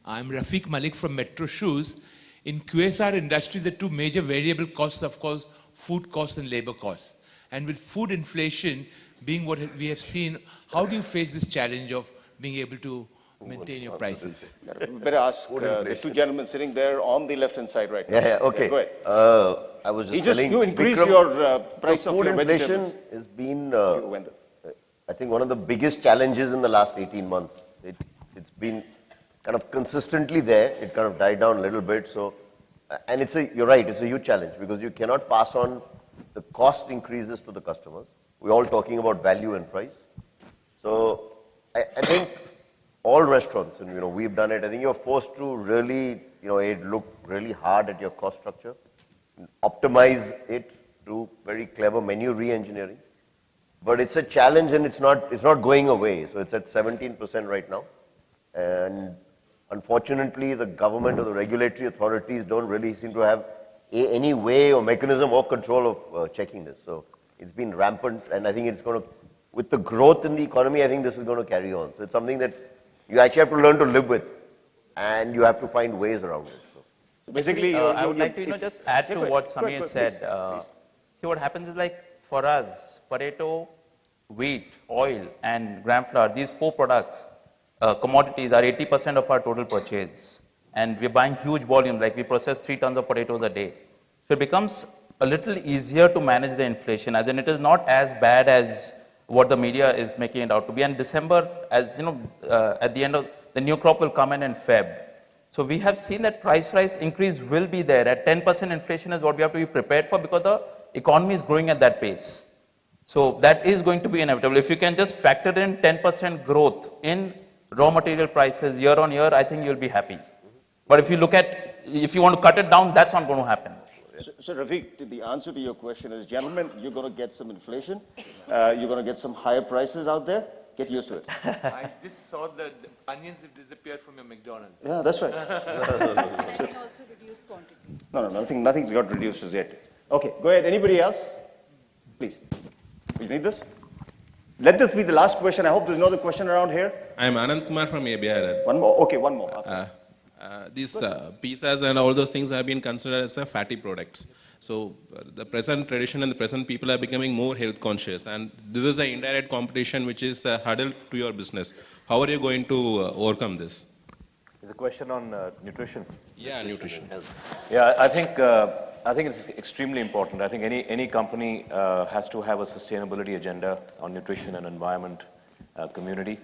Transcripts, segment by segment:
I'm Rafiq Malik from Metro Shoes. In QSR industry, the two major variable costs, of course, food costs and labor costs. And with food inflation being what we have seen, how do you face this challenge of being able to maintain your prices? Better ask the two gentlemen sitting there on the left-hand side right now. Okay. Go ahead. I was just telling you increase Vikram, your price of food your inflation has been, I think, one of the biggest challenges in the last 18 months. It's been kind of consistently there. It kind of died down a little bit. So, and you're right, it's a huge challenge because you cannot pass on the cost increases to the customers. We're all talking about value and price. So I think all restaurants, and we've done it, I think you're forced to really, look really hard at your cost structure, optimize it, do very clever menu re-engineering. But it's a challenge and it's not going away. So it's at 17% right now. And unfortunately, the government or the regulatory authorities don't really seem to have any way or mechanism or control of checking this. So it's been rampant, and I think it's going to, with the growth in the economy, I think this is going to carry on. So it's something that you actually have to learn to live with, and you have to find ways around it. So basically, I would like to just add to what Samir said. See, what happens is, like, for us, potato, wheat, oil, and gram flour, these four products, commodities are 80% of our total purchase. And we're buying huge volumes, like we process 3 tons of potatoes a day. So it becomes a little easier to manage the inflation, as in it is not as bad as what the media is making it out to be. And December, as you know, at the end of the new crop will come in Feb. So we have seen that price rise increase will be there. At 10% inflation is what we have to be prepared for because the economy is growing at that pace. So that is going to be inevitable. If you can just factor in 10% growth in raw material prices year on year, I think you'll be happy. But if you look at, if you want to cut it down, that's not going to happen. So Rafiq, the answer to your question is, gentlemen, you're going to get some inflation. You're going to get some higher prices out there. Get used to it. I just saw the onions have disappeared from your McDonald's. Yeah, that's right. And also reduce quantity. No, nothing's got reduced as yet. Okay, go ahead. Anybody else? Please. You need this? Let this be the last question. I hope there's no other question around here. I'm Anand Kumar from ABRL. One more. Okay, one more. These pizzas and all those things have been considered as fatty products. So the present tradition and the present people are becoming more health conscious, and this is an indirect competition which is a hurdle to your business. How are you going to overcome this? Is a question on nutrition. Yeah, nutrition. Yeah, I think it's extremely important. I think any company has to have a sustainability agenda on nutrition and environment, community.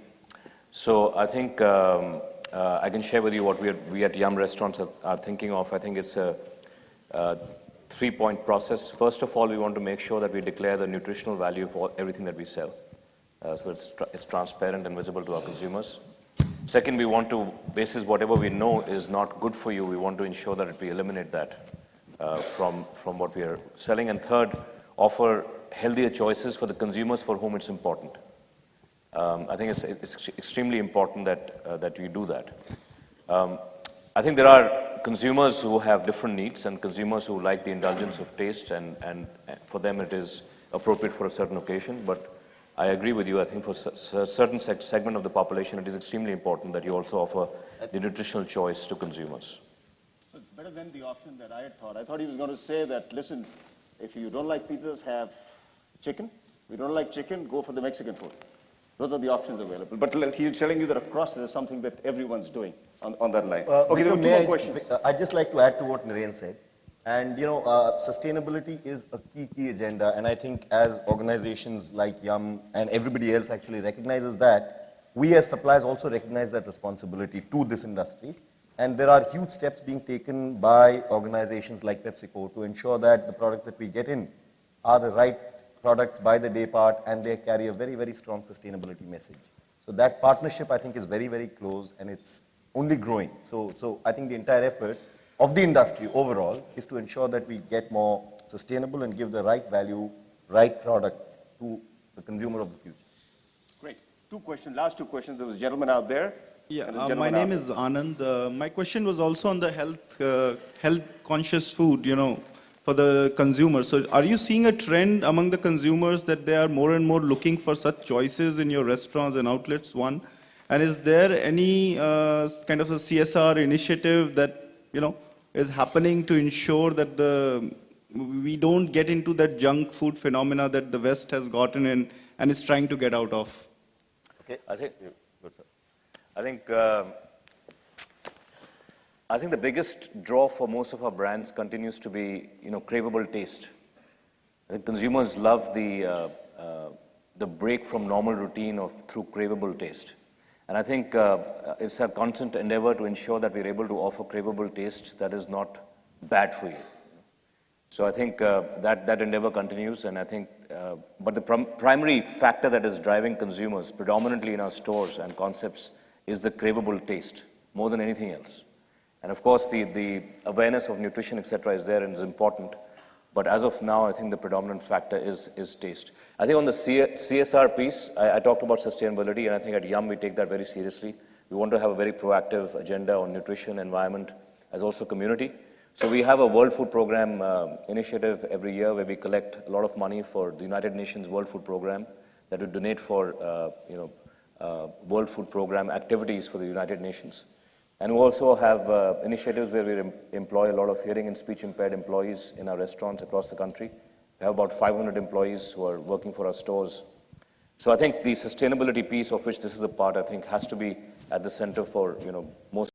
So I think I can share with you what we at Yum Restaurants are thinking of. I think it's a 3-point process. First of all, we want to make sure that we declare the nutritional value for everything that we sell. So it's transparent and visible to our consumers. Second, we want to, basis whatever we know is not good for you, we want to ensure that we eliminate that from what we are selling. And third, offer healthier choices for the consumers for whom it's important. I think it's extremely important that we do that. I think there are consumers who have different needs and consumers who like the indulgence of taste, and for them it is appropriate for a certain occasion. But I agree with you. I think for a certain segment of the population, it is extremely important that you also offer the nutritional choice to consumers. So it's better than the option that I had thought. I thought he was going to say that, listen, if you don't like pizzas, have chicken. If you don't like chicken, go for the Mexican food. Those are the options available. But he's telling you that across there's something that everyone's doing on that line. Okay, there were two more questions. I'd just like to add to what Naren said. And, sustainability is a key agenda. And I think as organizations like Yum and everybody else actually recognizes that, we as suppliers also recognize that responsibility to this industry. And there are huge steps being taken by organizations like PepsiCo to ensure that the products that we get in are the right products by the day part, and they carry a very, very strong sustainability message. So that partnership, I think, is very, very close, and it's only growing. So I think the entire effort of the industry overall is to ensure that we get more sustainable and give the right value, right product to the consumer of the future. Great. Last two questions. There was a gentleman out there. Yeah, my name is Anand. My question was also on the health conscious food, for the consumer. So are you seeing a trend among the consumers that they are more and more looking for such choices in your restaurants and outlets, one? And is there any kind of a CSR initiative that, is happening to ensure that we don't get into that junk food phenomena that the West has gotten in and is trying to get out of? Okay. I think the biggest draw for most of our brands continues to be, craveable taste. I think consumers love the break from normal routine through craveable taste. And I think it's a constant endeavor to ensure that we're able to offer craveable taste that is not bad for you. So I think that endeavor continues, and I think, but the primary factor that is driving consumers, predominantly in our stores and concepts, is the craveable taste, more than anything else. And of course, the awareness of nutrition, etc., is there and is important. But as of now, I think the predominant factor is taste. I think on the CSR piece, I talked about sustainability, and I think at Yum we take that very seriously. We want to have a very proactive agenda on nutrition, environment, as also community. So we have a World Food Program initiative every year where we collect a lot of money for the United Nations World Food Program that we donate for World Food Program activities for the United Nations. And we also have initiatives where we employ a lot of hearing and speech impaired employees in our restaurants across the country. We have about 500 employees who are working for our stores. So I think the sustainability piece, of which this is a part, I think has to be at the center for most